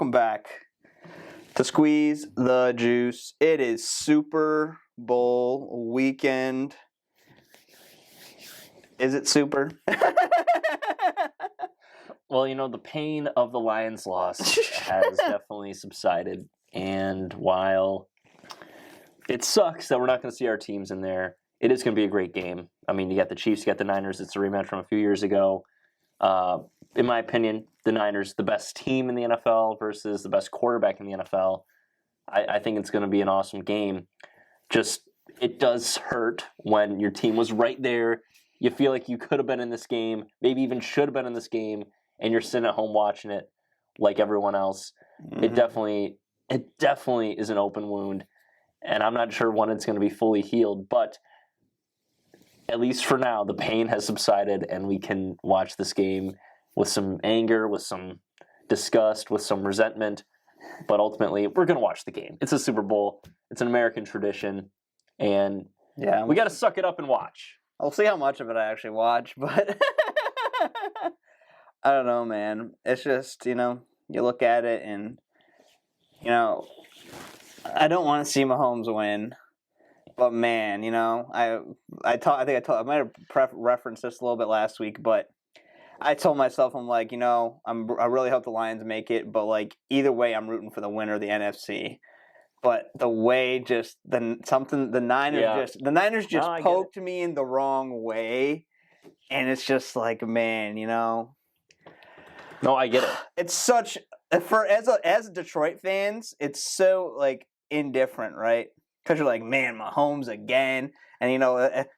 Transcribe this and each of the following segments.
welcome back to Squeeze the Juice. It is Super Bowl weekend. Is it super? Well, the pain of the Lions' loss has definitely subsided. And while it sucks that we're not going to see our teams in there, it is going to be a great game. I mean, you got the Chiefs, you got the Niners. It's a rematch from a few years ago. In my opinion, the Niners, the best team in the NFL versus the best quarterback in the NFL. I think it's going to be an awesome game. Just, it does hurt when your team was right there. You feel like you could have been in this game, maybe even should have been in this game, and you're sitting at home watching it like everyone else. Mm-hmm. It definitely is an open wound, and I'm not sure when it's going to be fully healed, but at least for now, the pain has subsided, and we can watch this game with some anger, with some disgust, with some resentment. But ultimately, we're going to watch the game. It's a Super Bowl. It's an American tradition, and we got to suck it up and watch. I'll see how much of it I actually watch, but I don't know, man. It's just, you look at it and, I don't want to see Mahomes win. But man, I might have referenced this a little bit last week, but I told myself, I'm like, I really hope the Lions make it, but like either way, I'm rooting for the winner of the NFC. But the way the Niners poked me in the wrong way, and it's just like, man, No, I get it. It's such as Detroit fans, it's so like indifferent, right? Because you're like, man, Mahomes again, and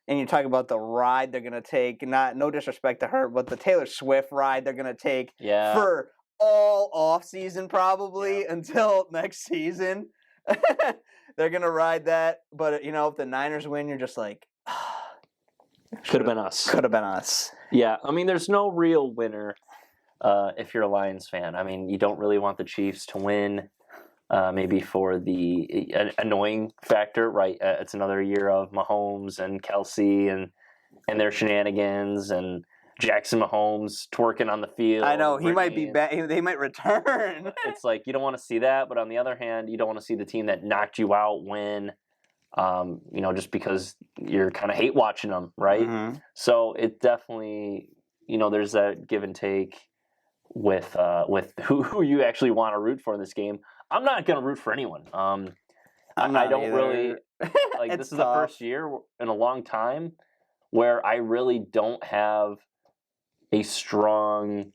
and you talk about the ride they're gonna take. No disrespect to her, but the Taylor Swift ride they're gonna take for all off season probably until next season. They're gonna ride that, but if the Niners win, you're just like, could have been us. Could have been us. Yeah, I mean, there's no real winner if you're a Lions fan. I mean, you don't really want the Chiefs to win. Maybe for the annoying factor, right? It's another year of Mahomes and Kelsey and their shenanigans and Jackson Mahomes twerking on the field. I know, he might be back. They might return. It's like, you don't want to see that, but on the other hand, you don't want to see the team that knocked you out win, just because you're kind of hate watching them, right? Mm-hmm. So it definitely, there's that give and take with who you actually want to root for in this game. I'm not going to root for anyone. I don't either. Really like. This is the first year in a long time where I really don't have a strong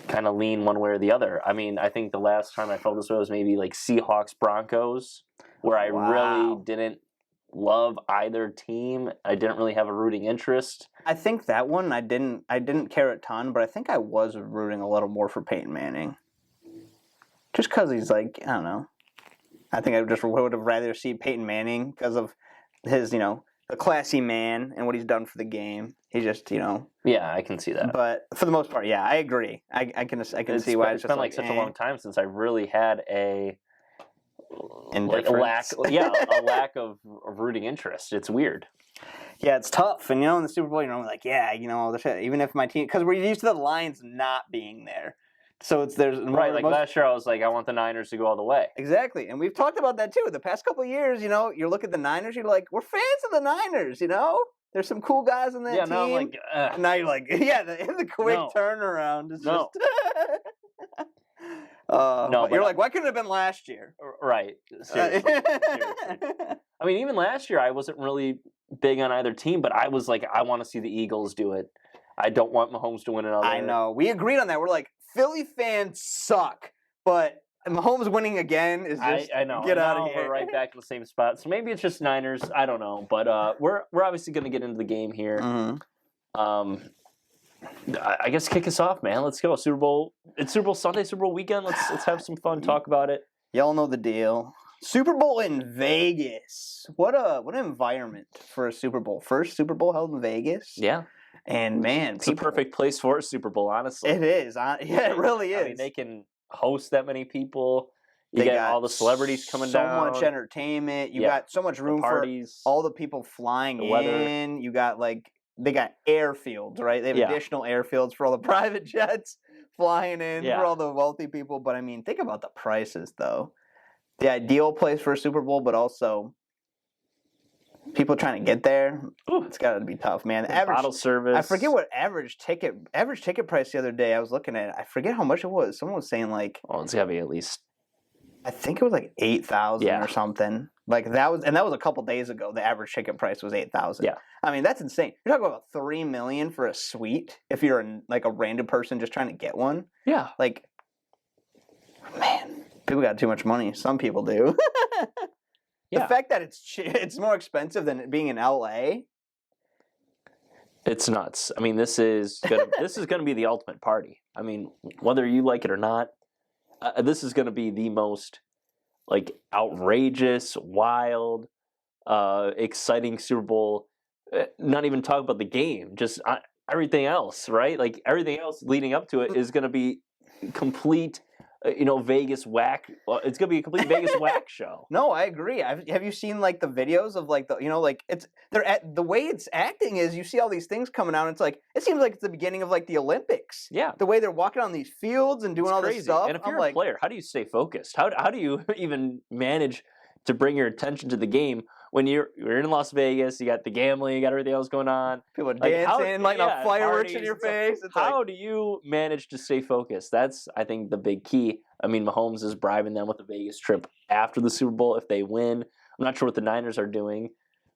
kind of lean one way or the other. I mean, I think the last time I felt this way was maybe like Seahawks Broncos, where I really didn't love either team. I didn't really have a rooting interest. I think that one I didn't care a ton, but I think I was rooting a little more for Peyton Manning. Just because he's like, I don't know. I think I just would have rather see Peyton Manning because of his, a classy man and what he's done for the game. He's just, Yeah, I can see that. But for the most part, yeah, I agree. I can see why it's been like such a long time since I really had a lack of rooting interest. It's weird. Yeah, it's tough. And, in the Super Bowl, like, all the shit. Even if my team, because we're used to the Lions not being there. So last year I was like, I want the Niners to go all the way. Exactly, and we've talked about that too. The past couple of years, you look at the Niners, you're like, we're fans of the Niners. There's some cool guys on that team. Now I'm like, now you're like, the quick turnaround is just. You're like, why couldn't it have been last year? Right. Seriously. I mean, even last year I wasn't really big on either team, but I was like, I want to see the Eagles do it. I don't want Mahomes to win another. I know. We agreed on that. We're like, Philly fans suck, but Mahomes winning again is just I know. Get out of here. We're right back to the same spot. So maybe it's just Niners. I don't know, but we're obviously going to get into the game here. Mm-hmm. I guess kick us off, man. Let's go. Super Bowl. It's Super Bowl Sunday, Super Bowl weekend. Let's have some fun. Talk about it. Y'all know the deal. Super Bowl in Vegas. What an environment for a Super Bowl. First Super Bowl held in Vegas. Yeah. And man, it's a perfect place for a Super Bowl, honestly. It is. Yeah, it really is. I mean, they can host that many people. You get all the celebrities coming down. So much entertainment. You got so much room for all the people flying in. You got they got airfields, right? They have additional airfields for all the private jets flying in Yeah. for all the wealthy people. But I mean, think about the prices, though. The ideal place for a Super Bowl, but also people trying to get there. Ooh. It's got to be tough, man. The bottle service. I forget what average ticket price the other day. I was looking at it. I forget how much it was. Someone was saying like, Oh, it's gotta be at least. I think it was like 8,000 Yeah. or something. Like that was a couple days ago. The average ticket price was 8,000. Yeah. I mean, that's insane. You're talking about $3 million for a suite if you're like a random person just trying to get one. Yeah. Like, man, people got too much money. Some people do. Yeah. The fact that it's more expensive than it being in LA. It's nuts. I mean, this is gonna be the ultimate party. I mean, whether you like it or not, this is gonna be the most like outrageous, wild, exciting Super Bowl. Not even talk about the game, just everything else, right? Like everything else leading up to it is gonna be complete. Vegas whack. Well, it's gonna be a complete Vegas whack show. No, I agree. Have you seen like the videos of like they're at the way it's acting is you see all these things coming out. And it's like it seems like it's the beginning of like the Olympics. Yeah, the way they're walking on these fields and doing all crazy. this stuff. And if you're a player, how do you stay focused? How do you even manage to bring your attention to the game when you're in Las Vegas? You got the gambling, you got everything else going on. People are dancing, lighting up fireworks in your face. It's how do you manage to stay focused? That's, I think, the big key. I mean, Mahomes is bribing them with a Vegas trip after the Super Bowl if they win. I'm not sure what the Niners are doing,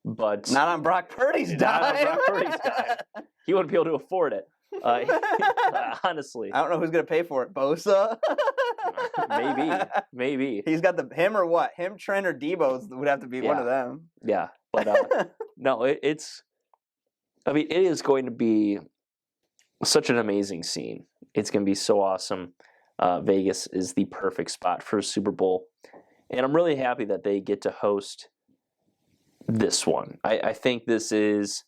but not on Brock Purdy's dime. He wouldn't be able to afford it. Honestly, I don't know who's gonna pay for it. Bosa. Maybe he's got him or what? Him, Trent, or Debo would have to be one of them. Yeah, but no, it's. I mean, it is going to be such an amazing scene. It's going to be so awesome. Vegas is the perfect spot for a Super Bowl, and I'm really happy that they get to host this one. I think this is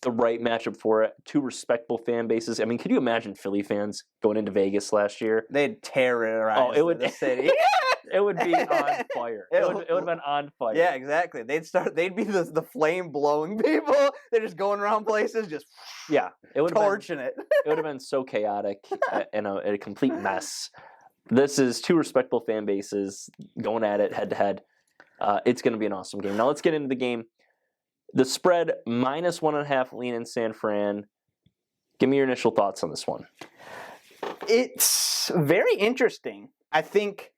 the right matchup for it. Two respectable fan bases. I mean, could you imagine Philly fans going into Vegas last year? They'd terrorize the city. It would be on fire. It would have been on fire. Yeah, exactly. They'd be the flame blowing people. They're just going around places, just it would torching it. It would have been so chaotic and a complete mess. This is two respectable fan bases going at it head to head. It's going to be an awesome game. Now let's get into the game. The spread -1.5 lean in San Fran. Give me your initial thoughts on this one. It's very interesting. I think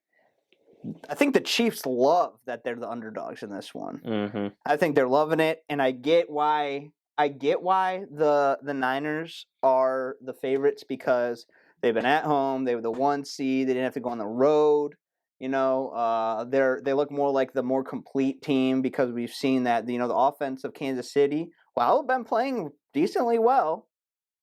the Chiefs love that they're the underdogs in this one. Mm-hmm. I think they're loving it, and I get why the Niners are the favorites because they've been at home. They were the 1 seed. They didn't have to go on the road. They look more like the more complete team because we've seen that the offense of Kansas City, while been playing decently well,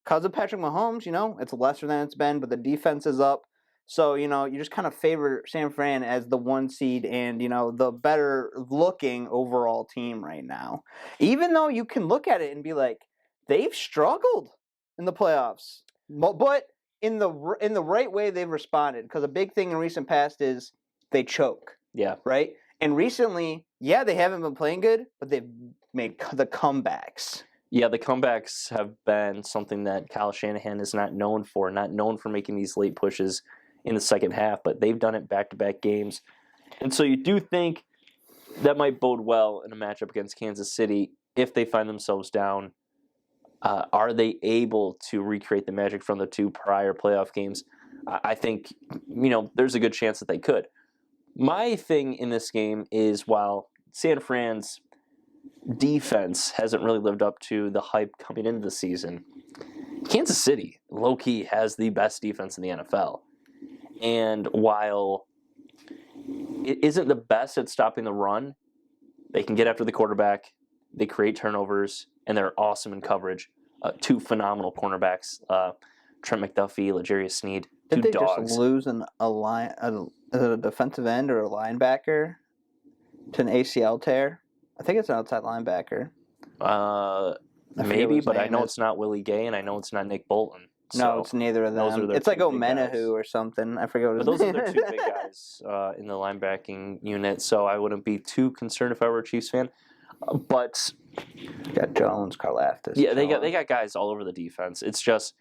because of Patrick Mahomes, it's lesser than it's been, but the defense is up. So, you just kind of favor San Fran as the 1 seed and, the better looking overall team right now. Even though you can look at it and be like, they've struggled in the playoffs. But in the right way, they've responded. Because a big thing in recent past is they choke. Yeah. Right? And recently, they haven't been playing good, but they've made the comebacks. Yeah, the comebacks have been something that Kyle Shanahan is not known for making these late pushes in the second half, but they've done it back-to-back games. And so you do think that might bode well in a matchup against Kansas City if they find themselves down. Are they able to recreate the magic from the 2 prior playoff games? I think, there's a good chance that they could. My thing in this game is while San Fran's defense hasn't really lived up to the hype coming into the season, Kansas City, low-key, has the best defense in the NFL. And while it isn't the best at stopping the run, they can get after the quarterback, they create turnovers, and they're awesome in coverage. 2 phenomenal cornerbacks, Trent McDuffie, L'Jarius Sneed, 2 Did they dogs. Just lose a defensive end or a linebacker to an ACL tear? I think it's an outside linebacker. Maybe, but I know it's not Willie Gay, and I know it's not Nick Bolton. No, it's neither of them. It's like Omenahu or something. I forget what his name is. But those is. are their 2 big guys in the linebacking unit, so I wouldn't be too concerned if I were a Chiefs fan. But got Jones, Karlaftis. Yeah, they got guys all over the defense. It's just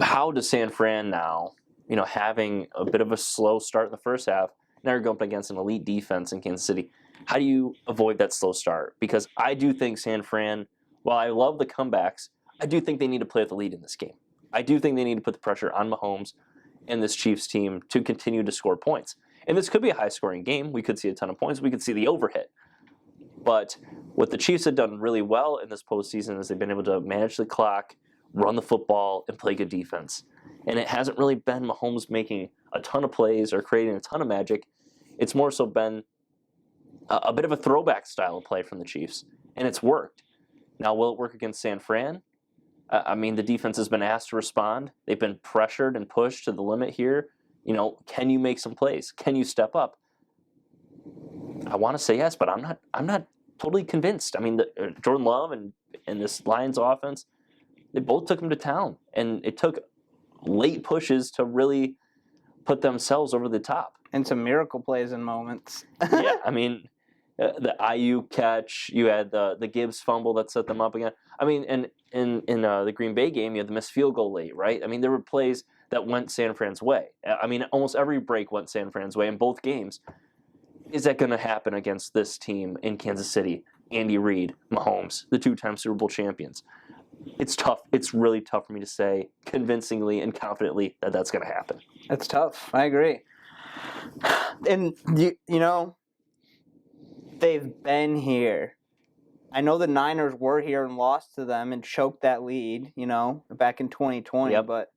how does San Fran now, having a bit of a slow start in the first half, now you're going up against an elite defense in Kansas City. How do you avoid that slow start? Because I do think San Fran, while I love the comebacks, I do think they need to play with the lead in this game. I do think they need to put the pressure on Mahomes and this Chiefs team to continue to score points. And this could be a high-scoring game. We could see a ton of points. We could see the overhit. But what the Chiefs have done really well in this postseason is they've been able to manage the clock, run the football, and play good defense. And it hasn't really been Mahomes making a ton of plays or creating a ton of magic. It's more so been a bit of a throwback style of play from the Chiefs, and it's worked. Now, will it work against San Fran? I mean, the defense has been asked to respond. They've been pressured and pushed to the limit here. Can you make some plays? Can you step up? I want to say yes, but I'm not totally convinced. I mean, Jordan Love and this Lions offense, they both took them to town, and it took late pushes to really put themselves over the top. And some miracle plays and moments. Yeah, I mean, the IU catch, you had the Gibbs fumble that set them up again. I mean, and in the Green Bay game, you had the missed field goal late, right? I mean, there were plays that went San Fran's way. I mean, almost every break went San Fran's way in both games. Is that going to happen against this team in Kansas City? Andy Reid, Mahomes, the two-time Super Bowl champions. It's tough. It's really tough for me to say convincingly and confidently that that's going to happen. That's tough. I agree. And, they've been here. I know the Niners were here and lost to them and choked that lead, back in 2020. Yep. But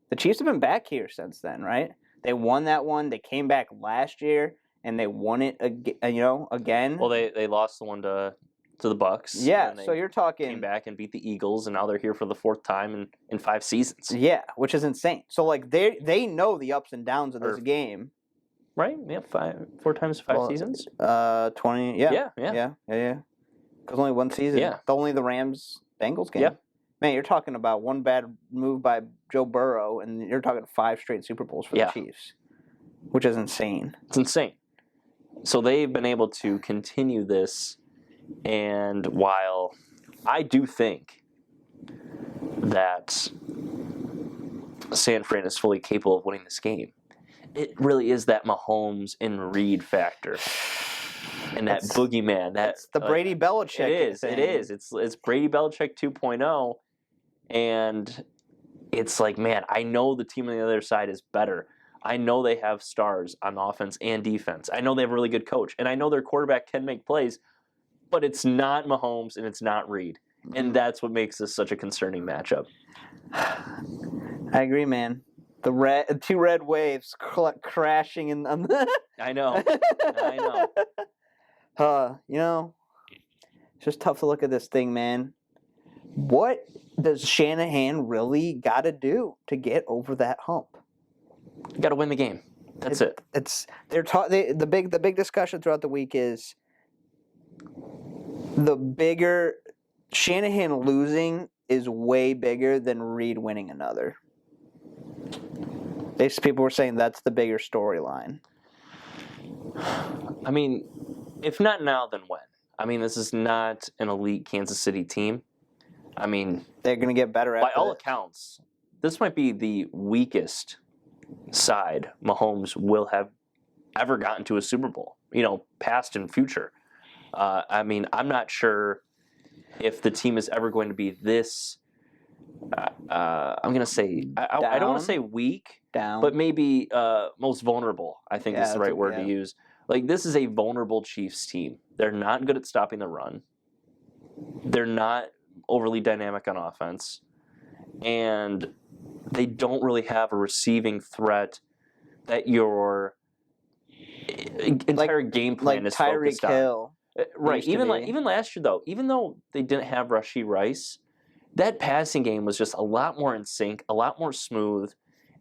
the Chiefs have been back here since then, right? They won that one. They came back last year, and they won it again. Well, they lost the one to the Bucks. Yeah, so you're talking... Came back and beat the Eagles, and now they're here for the fourth time in 5 seasons. Yeah, which is insane. So, they know the ups and downs of this game. Right? Yeah, 4 times 5 seasons? 20, yeah. Yeah. Because only one season. Yeah. Only the Rams-Bengals game. Yeah. Man, you're talking about one bad move by Joe Burrow, and you're talking 5 straight Super Bowls for the Chiefs, which is insane. It's insane. So they've been able to continue this, and while I do think that San Fran is fully capable of winning this game, it really is that Mahomes and Reid factor. And that boogeyman. That's the Brady Belichick. It is. It's Brady Belichick 2.0. And it's like, man, I know the team on the other side is better. I know they have stars on offense and defense. I know they have a really good coach. And I know their quarterback can make plays. But it's not Mahomes and it's not Reid. And that's what makes this such a concerning matchup. I agree, man. The 2 red waves crashing in them. I know. It's just tough to look at this thing, man. What does Shanahan really got to do to get over that hump? You got to win the game. That's it. The big discussion throughout the week is the bigger Shanahan losing is way bigger than Reid winning another. People were saying that's the bigger storyline. I mean, if not now, then when? I mean, this is not an elite Kansas City team. I mean, they're going to get better after by all accounts. This might be the weakest side Mahomes will have ever gotten to a Super Bowl, past and future. I mean, I'm not sure if the team is ever going to be this. I'm going to say, I don't want to say weak, but maybe most vulnerable, I think is the right word to use. Like, this is a vulnerable Chiefs team. They're not good at stopping the run. They're not overly dynamic on offense. And they don't really have a receiving threat that your entire game plan is focused on. Hill. Right. Even last year, though, even though they didn't have Rashee Rice, that passing game was just a lot more in sync, a lot more smooth,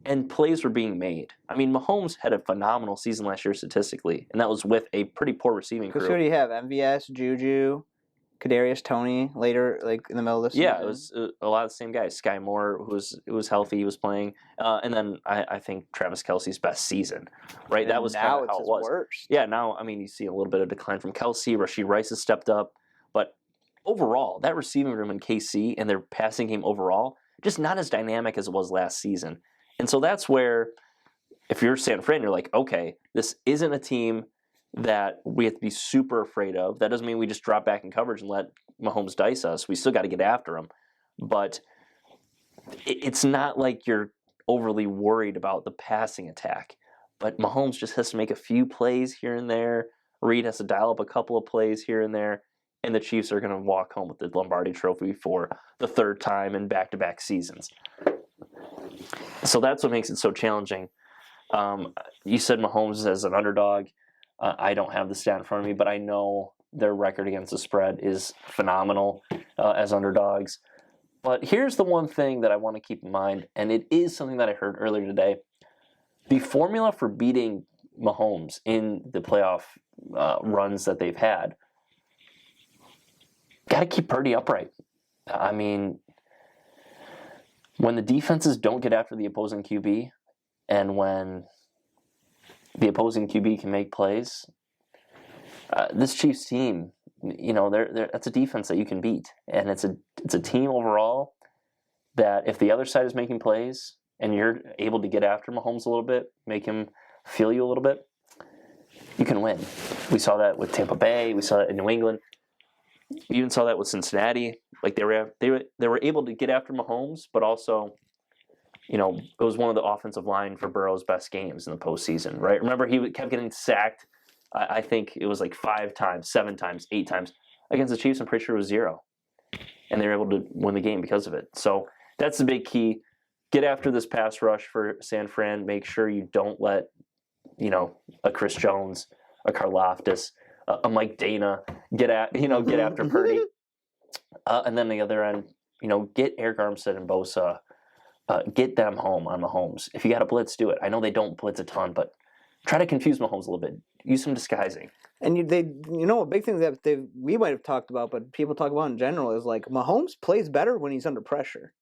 and plays were being made. I mean, Mahomes had a phenomenal season last year statistically, and that was with a pretty poor receiving crew. Because who do you have? MVS, Juju, Kadarius Toney later, in the middle of the season? Yeah, it was a lot of the same guys. Sky Moore, who was healthy, he was playing. And then I think Travis Kelce's best season, right? And that was now how it was. Worst. Yeah, now, I mean, you see a little bit of decline from Kelce. Rashee Rice has stepped up. But overall, that receiving room in KC and their passing game overall just not as dynamic as it was last season. And so that's where, if you're San Fran, you're like, okay, this isn't a team that we have to be super afraid of. That doesn't mean we just drop back in coverage and let Mahomes dice us. We still got to get after him. But it's not like you're overly worried about the passing attack. But Mahomes just has to make a few plays here and there. Reed has to dial up a couple of plays here and there. And the Chiefs are going to walk home with the Lombardi Trophy for the third time in back-to-back seasons. So that's what makes it so challenging. You said Mahomes as an underdog. I don't have the stat in front of me, but I know their record against the spread is phenomenal as underdogs. But here's the one thing that I want to keep in mind, and it is something that I heard earlier today. The formula for beating Mahomes in the playoff runs that they've had, got to keep Purdy upright. I mean, when the defenses don't get after the opposing QB, and when the opposing QB can make plays, this Chiefs team, that's a defense that you can beat, and it's a team overall that if the other side is making plays and you're able to get after Mahomes a little bit, make him feel you a little bit, you can win. We saw that with Tampa Bay. We saw that in New England. We even saw that with Cincinnati. Like they were able to get after Mahomes, but also, it was one of the offensive line for Burrow's best games in the postseason, right? Remember, he kept getting sacked. I think it was like 5 times, 7 times, 8 times. Against the Chiefs, I'm pretty sure it was 0. And they were able to win the game because of it. So that's the big key. Get after this pass rush for San Fran. Make sure you don't let, a Chris Jones, a Karlaftis, a Mike Dana get after Purdy. And then the other end, get Eric Armstead and Bosa. Get them home on Mahomes. If you got to blitz, do it. I know they don't blitz a ton, but try to confuse Mahomes a little bit. Use some disguising. And a big thing that we might have talked about, but people talk about in general, is like Mahomes plays better when he's under pressure.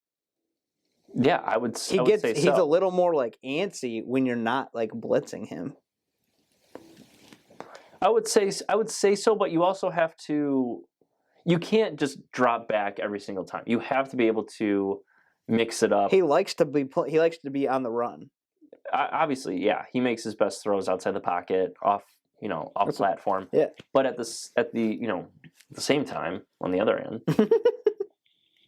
Yeah, I would say he's a little more like antsy when you're not like blitzing him. I would say so, but you also have to. You can't just drop back every single time. You have to be able to mix it up. He likes to be on the run. Obviously, yeah, he makes his best throws outside the pocket, off platform. Yeah. But at the same time, on the other end,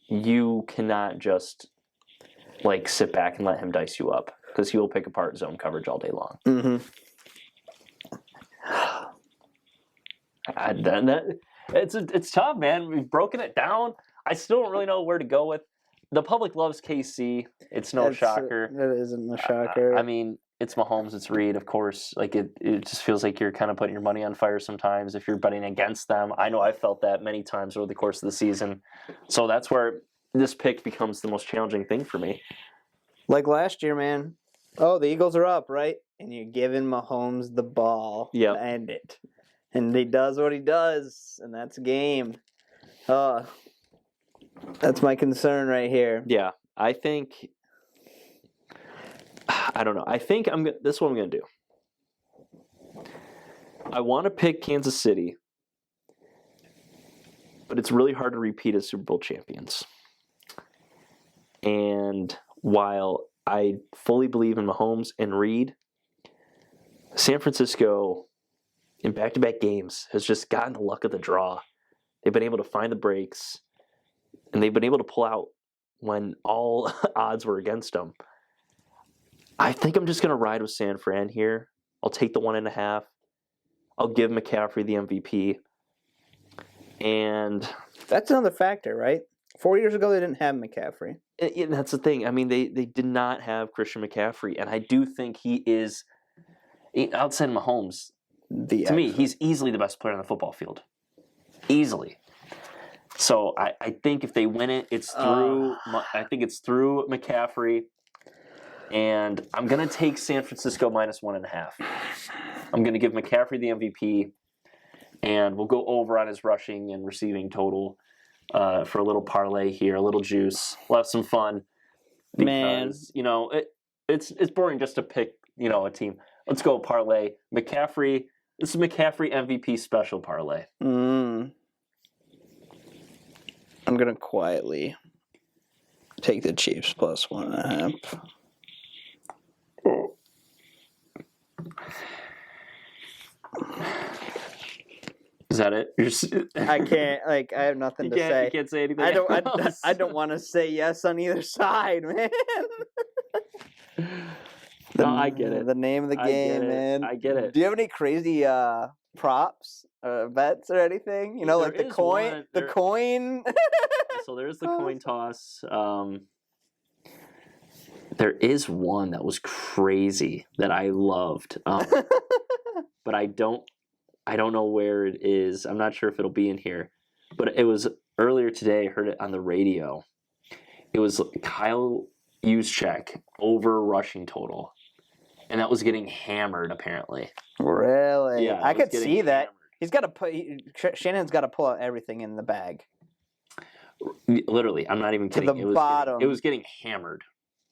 you cannot just sit back and let him dice you up, because he will pick apart zone coverage all day long. Mm-hmm. It's tough, man. We've broken it down. I still don't really know where to go with. The public loves KC. It's no shocker. It isn't a shocker. I mean, it's Mahomes, it's Reed, of course. Like it just feels like you're kind of putting your money on fire sometimes if you're betting against them. I know I've felt that many times over the course of the season. So that's where this pick becomes the most challenging thing for me. Like last year, man. Oh, the Eagles are up, right? And you're giving Mahomes the ball to end it. And he does what he does, and that's game. That's my concern right here. Yeah, I think. I don't know. I think this is what I'm going to do. I want to pick Kansas City, but it's really hard to repeat as Super Bowl champions. And while I fully believe in Mahomes and Reed, San Francisco, in back-to-back games, has just gotten the luck of the draw. They've been able to find the breaks, and they've been able to pull out when all odds were against them. I think I'm just going to ride with San Fran here. I'll take the 1.5. I'll give McCaffrey the MVP. And that's another factor, right? 4 years ago, they didn't have McCaffrey. And that's the thing. I mean, they did not have Christian McCaffrey, and I do think he is, outside Mahomes, to me, he's easily the best player on the football field. Easily. So I think if they win it, it's through. I think it's through McCaffrey, and I'm gonna take San Francisco minus 1.5. I'm gonna give McCaffrey the MVP, and we'll go over on his rushing and receiving total for a little parlay here, a little juice. We'll have some fun. Because, it's boring just to pick a team. Let's go parlay. McCaffrey. This is McCaffrey MVP special parlay. I'm going to quietly Take the Chiefs plus 1.5. Is that it? I can't. Like, I have nothing to say. You can't say anything. I don't. else. I don't want to say yes on either side, man. No, I get it. The name of the game, man. I get it. Do you have any crazy props, bets, or anything? You know, There like the is coin. one. The coin. So there's the coin toss. There is one that was crazy that I loved, but I don't know where it is. I'm not sure if it'll be in here, but it was earlier today. I heard it on the radio. It was Kyle Juszczyk over rushing total, and that was getting hammered apparently. Really? Yeah, I it was could getting see that. hammered. He's got to put. Shannon's got to pull out everything in the bag. Literally, I'm not even kidding. the bottom. It was getting hammered.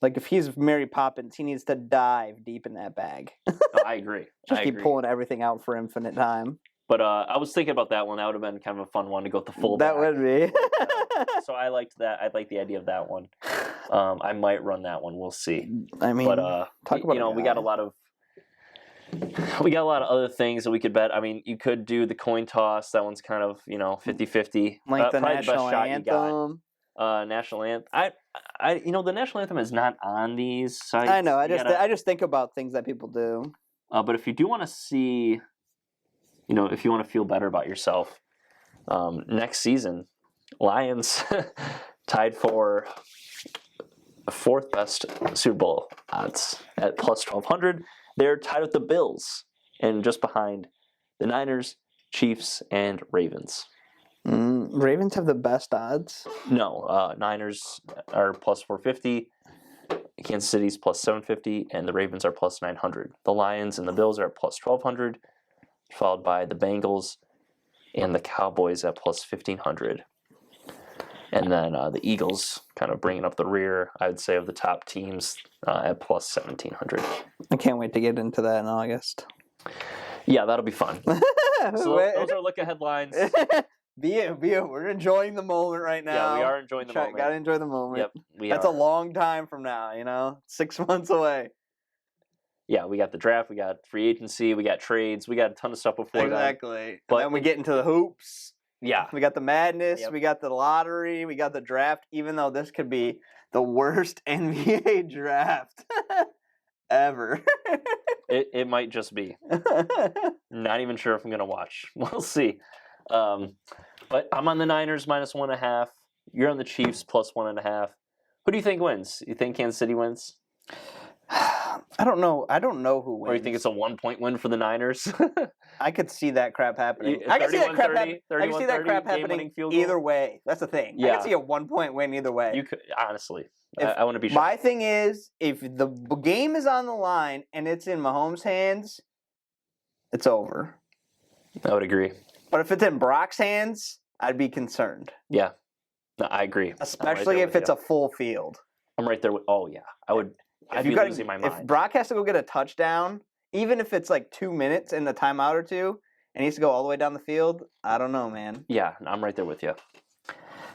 Like if he's Mary Poppins, he needs to dive deep in that bag. No, I agree. Just I keep agree. pulling everything out for infinite time. But I was thinking about that one. That would have been kind of a fun one to go with the full. That would be. So I liked that. I like the idea of that one. I might run that one. We'll see. I mean, But talk about we got a lot of other things that we could bet. I mean, you could do the coin toss. That one's kind of 50-50. like the probably best national shot you got. anthem. National anthem. The national anthem is not on these sites. I know. I You just think about things that people do. but if you do want to see, if you want to feel better about yourself, next season, Lions tied for fourth best Super Bowl odds at plus 1,200. They're tied with the Bills and just behind the Niners, Chiefs, and Ravens. Ravens have the best odds. No, Niners are plus 450, Kansas City's plus 750, and the Ravens are plus 900. The Lions and the Bills are at plus 1,200, followed by the Bengals and the Cowboys at plus 1,500. And then the Eagles kind of bringing up the rear, I would say, of the top teams at plus 1,700. I can't wait to get into that in August. Yeah, that'll be fun. So those are look ahead lines. Be it. We're enjoying the moment right now. Yeah, we are enjoying the moment. Gotta enjoy the moment. Yep, That's a long time from now, 6 months away. Yeah, we got the draft, we got free agency, we got trades, we got a ton of stuff before that. Exactly. But and then we get into the hoops. Yeah. We got the madness, Yep. we got the lottery, we got the draft, even though this could be the worst NBA draft ever. It might just be. Not even sure if I'm going to watch. We'll see. But I'm on the Niners minus 1.5. You're on the Chiefs plus 1.5. Who do you think wins? You think Kansas City wins? I don't know. I don't know who wins. Or you think it's a 1-point win for the Niners? I could see that crap happening. I could see that crap happening. I could see that crap happening either way. That's the thing. I Yeah. could see a 1-point win either way. You could honestly. If I want to be sure. My thing is, if the game is on the line and it's in Mahomes' hands, it's over. I would agree. But if it's in Brock's hands, I'd be concerned. Yeah. No, I agree. Especially if it's a full field. I'm right there with. Oh yeah, I would. I'd be losing my mind. If Brock has to go get a touchdown, even if it's like 2 minutes in the timeout or two, and he has to go all the way down the field, I don't know, man. Yeah, I'm right there with you.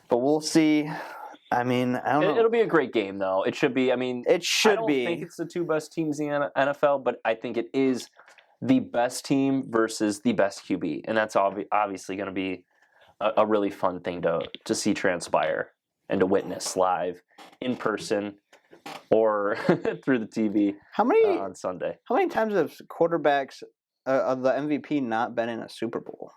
But we'll see. I mean, I don't know. It'll be a great game, though. It should be. I mean, It should I don't be. think it's the two best teams in the NFL, but I think it is the best team versus the best QB, and that's obviously going to be a really fun thing to see transpire and to witness live in person or through the TV How many on Sunday. How many times have quarterbacks of the MVP not been in a Super Bowl?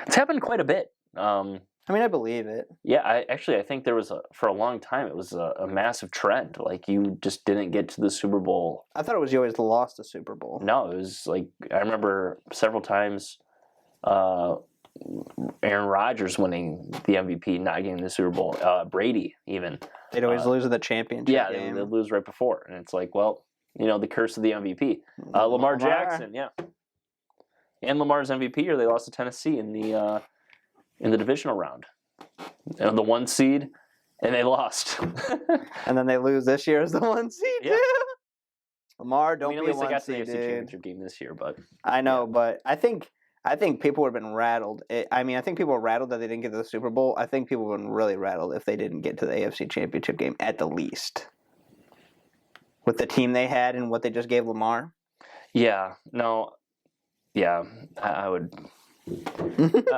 It's happened quite a bit. I mean, I believe it. Yeah, I think there was for a long time it was a massive trend. Like you just didn't get to the Super Bowl. I thought it was you always lost the Super Bowl. No, it was like I remember several times Aaron Rodgers winning the MVP, not getting the Super Bowl. Brady even. They'd always lose in the championship game. They'd lose right before, and it's like, well, the curse of the MVP. Lamar Jackson, yeah, and Lamar's MVP, or they lost to Tennessee in the divisional round, and the 1 seed, and they lost. And then they lose this year as the 1 seed, Yeah. too. Lamar, don't at be least a they 1 got to the seed, AFC dude. Championship game this year, but I know, but I think I think people would have been rattled. I think people were rattled that they didn't get to the Super Bowl. I think people would have been really rattled if they didn't get to the AFC Championship game at the least. With the team they had and what they just gave Lamar. Yeah, no, yeah, I would.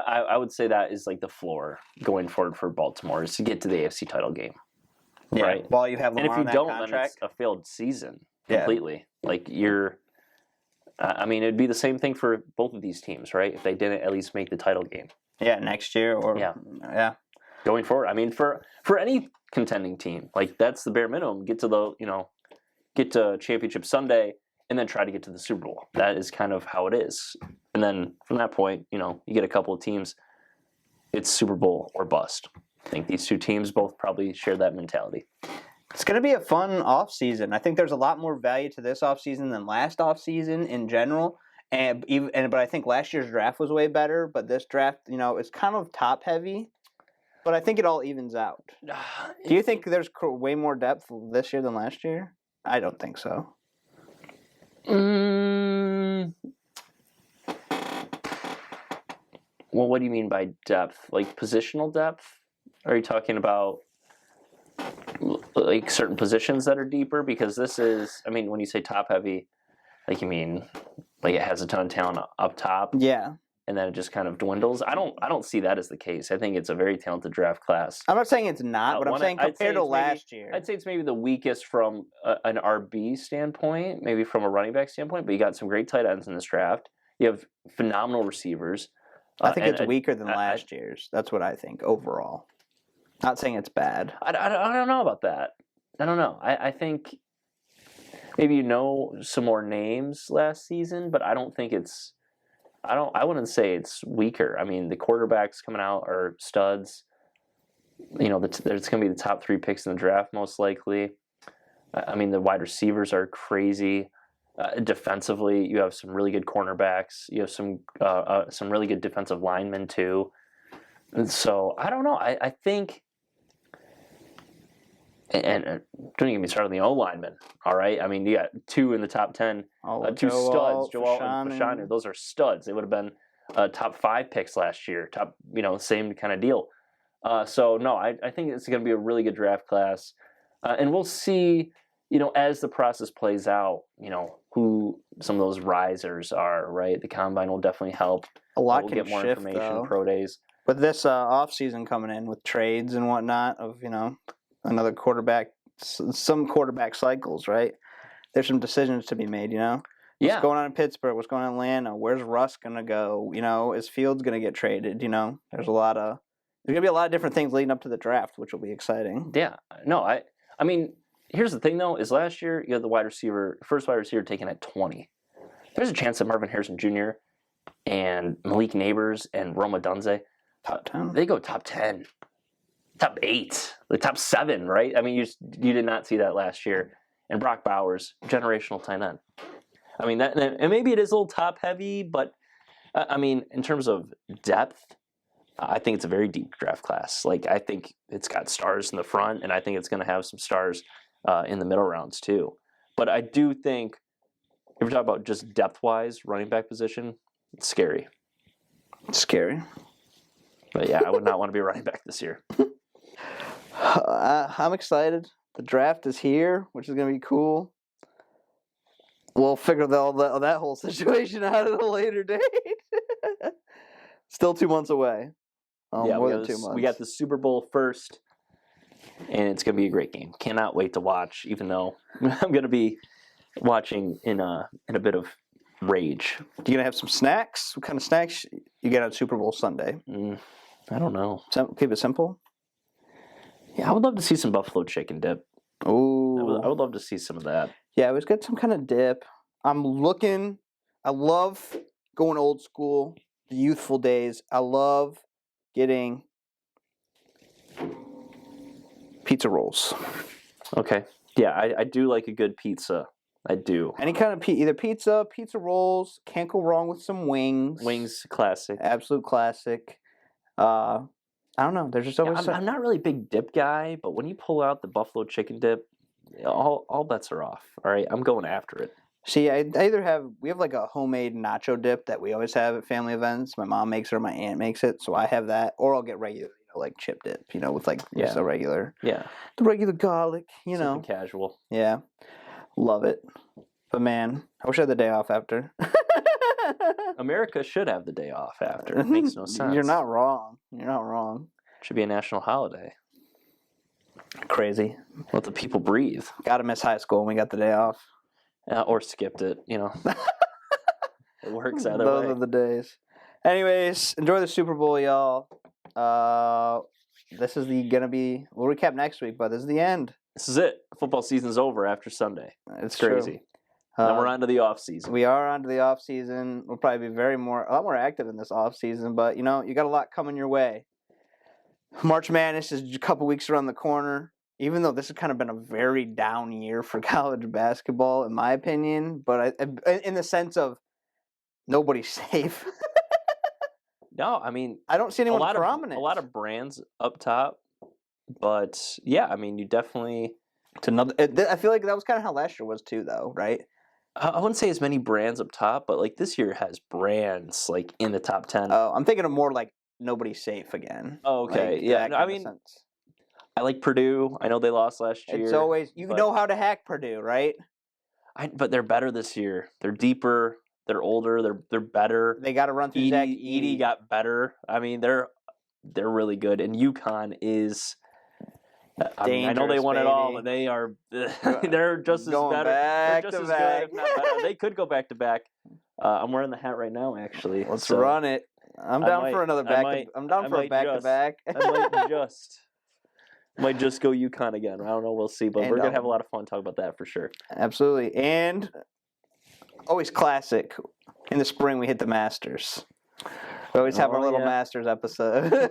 I would say that is like the floor going forward for Baltimore is to get to the AFC title game, right? While you have And Lamar if you on that don't, contract. then it's a failed season Yeah. completely. Like you're. I mean, it'd be the same thing for both of these teams, right? If they didn't at least make the title game. Yeah, next year or Yeah. Going forward, I mean, for any contending team, like that's the bare minimum. Get to Championship Sunday, and then try to get to the Super Bowl. That is kind of how it is. And then from that point, you get a couple of teams. It's Super Bowl or bust. I think these two teams both probably share that mentality. It's going to be a fun offseason. I think there's a lot more value to this offseason than last offseason in general. But I think last year's draft was way better. But this draft, it's kind of top heavy. But I think it all evens out. Do you think there's way more depth this year than last year? I don't think so. Well, what do you mean by depth? Like positional depth? Are you talking about like certain positions that are deeper? Because this is, I mean, when you say top heavy, like you mean like it has a ton of talent up top. Yeah. And then it just kind of dwindles. I don't see that as the case. I think it's a very talented draft class. I'm not saying it's not, but I'm saying compared to last year. I'd say it's maybe the weakest from an RB standpoint, maybe from a running back standpoint, but you got some great tight ends in this draft. You have phenomenal receivers. I think it's weaker than last year's. That's what I think overall. Not saying it's bad. I don't know about that. I don't know. I think maybe some more names last season, but I don't think it's. I wouldn't say it's weaker. I mean, the quarterbacks coming out are studs. There's going to be the top 3 picks in the draft most likely. I mean, the wide receivers are crazy. Defensively, you have some really good cornerbacks. You have some really good defensive linemen too. And so I don't know. I think. And don't get me started on the O linemen. All right, I mean you got 2 in the top 10, 2 studs, Joel and Fashanu. Those are studs. They would have been top 5 picks last year. Top, same kind of deal. So no, I think it's going to be a really good draft class, and we'll see. As the process plays out, who some of those risers are. Right, the combine will definitely help. A lot we'll can get more shift, information. though. Pro days. With this off season coming in with trades and whatnot of another quarterback, some quarterback cycles, right? There's some decisions to be made, What's going on in Pittsburgh? What's going on in Atlanta? Where's Russ going to go? Is Fields going to get traded? There's going to be a lot of different things leading up to the draft, which will be exciting. Yeah. No, I mean, here's the thing, though, is last year you had the first wide receiver taken at 20. There's a chance that Marvin Harrison Jr. and Malik Neighbors and Rome Odunze, top 10. They go top 10. Top 8, like top 7, right? I mean, you did not see that last year. And Brock Bowers, generational tight end. I mean, and maybe it is a little top heavy, but I mean, in terms of depth, I think it's a very deep draft class. Like, I think it's got stars in the front, and I think it's going to have some stars in the middle rounds too. But I do think, if we're talking about just depth-wise, running back position, it's scary. It's scary. But yeah, I would not want to be a running back this year. I'm excited. The draft is here, which is going to be cool. We'll figure that whole situation out at a later date. Still 2 months away. More than 2 months. We got the Super Bowl first, and it's going to be a great game. Cannot wait to watch, even though I'm going to be watching in a bit of rage. You going to have some snacks? What kind of snacks you get on Super Bowl Sunday? I don't know. Keep it simple? Yeah, I would love to see some buffalo chicken dip. Ooh. I would love to see some of that. Yeah, let's get some kind of dip. I love going old school, the youthful days. I love getting pizza rolls. Okay. Yeah, I do like a good pizza. I do. Any kind of either pizza rolls. Can't go wrong with some wings. Wings, classic. Absolute classic. I don't know. There's just always. I'm not really a big dip guy, but when you pull out the buffalo chicken dip, all bets are off. All right, I'm going after it. See, I either we have like a homemade nacho dip that we always have at family events. My mom makes it or my aunt makes it, so I have that. Or I'll get regular, like chip dip, with like just a regular, Yeah. the regular garlic, Something casual. Yeah, love it. But man, I wish I had the day off after. America should have the day off after. It makes no sense. You're not wrong. You're not wrong. Should be a national holiday. Crazy. Let the people breathe. Gotta miss high school when we got the day off. Or skipped it, It works either way. Those are the days. Anyways, enjoy the Super Bowl, y'all. This is gonna be. We'll recap next week, but this is the end. This is it. Football season's over after Sunday. It's crazy. Then we're on to the off season. We are on to the off season. We'll probably be a lot more active in this off season, but you got a lot coming your way. March Madness is a couple weeks around the corner. Even though this has kind of been a very down year for college basketball, in my opinion, but in the sense of nobody's safe. No, I mean, I don't see anyone prominent. A lot of brands up top, but yeah, I mean, you definitely. I feel like that was kind of how last year was too, though, right? I wouldn't say as many brands up top, but like this year has brands like in the top 10. Oh, I'm thinking of more like nobody's safe again. Oh, okay, yeah. No, I mean, I like Purdue. I know they lost last year. It's always know how to hack Purdue, right? But they're better this year. They're deeper. They're older. They're better. They got to run through Zach Edey. Got better. I mean, they're really good. And UConn is. I know they won it all, but they are. They're just as better. They're just as good, if not better. They could go back to back. I'm wearing the hat right now, actually. Let's run it. I'm down for another back. I'm down for a back to back. I might just go UConn again. I don't know. We'll see, but we're gonna have a lot of fun talking about that for sure. Absolutely, and always classic. In the spring, we hit the Masters. We always have our little Masters episode.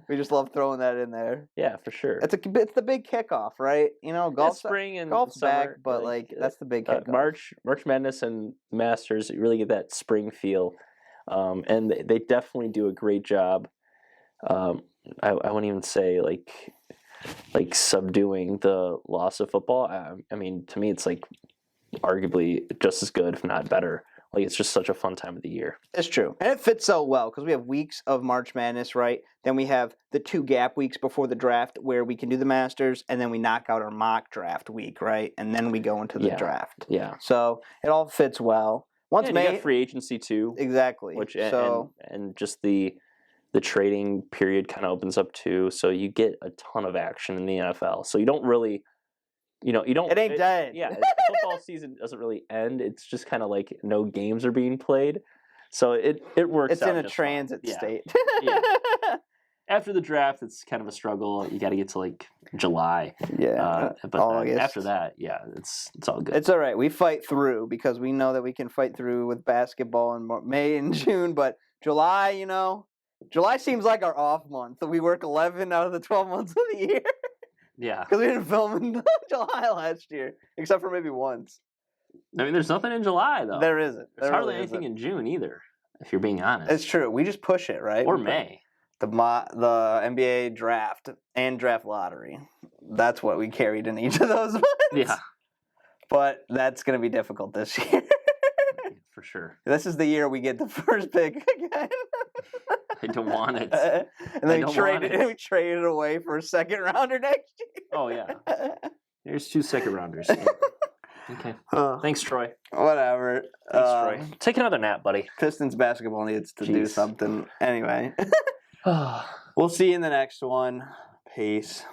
We just love throwing that in there. Yeah, for sure. It's the big kickoff, right? Spring and golf's summer, back, but that's the big kickoff. March Madness and Masters, you really get that spring feel, and they definitely do a great job. I wouldn't even say like subduing the loss of football. I mean, to me, it's like arguably just as good, if not better. Like, it's just such a fun time of the year. It's true. And it fits so well because we have weeks of March Madness, right? Then we have the 2 gap weeks before the draft where we can do the Masters, and then we knock out our mock draft week, right? And then we go into the draft. Yeah. So it all fits well. You got free agency too. Exactly. And just the trading period kind of opens up too. So you get a ton of action in the NFL. So you don't really... you don't. It ain't dead. Yeah, football season doesn't really end. It's just kind of like no games are being played, so it works. It's in a transit state. Yeah. After the draft, it's kind of a struggle. You got to get to like July. Yeah, but after that, yeah, it's all good. It's all right. We fight through because we know that we can fight through with basketball in May and June. But July, July seems like our off month. So we work 11 out of the 12 months of the year. Yeah. Because we didn't film in July last year, except for maybe once. I mean, there's nothing in July, though. There isn't. There's hardly anything in June either, if you're being honest. It's true. We just push it, right? Or May. The NBA draft and draft lottery. That's what we carried in each of those months. Yeah. But that's going to be difficult this year. For sure. This is the year we get the first pick again. I don't want it. And then we trade it away for a second rounder next year. Oh, yeah. There's 2 second rounders. Okay. Thanks, Troy. Whatever. Thanks, Troy. Take another nap, buddy. Pistons basketball needs to do something. Anyway. We'll see you in the next one. Peace.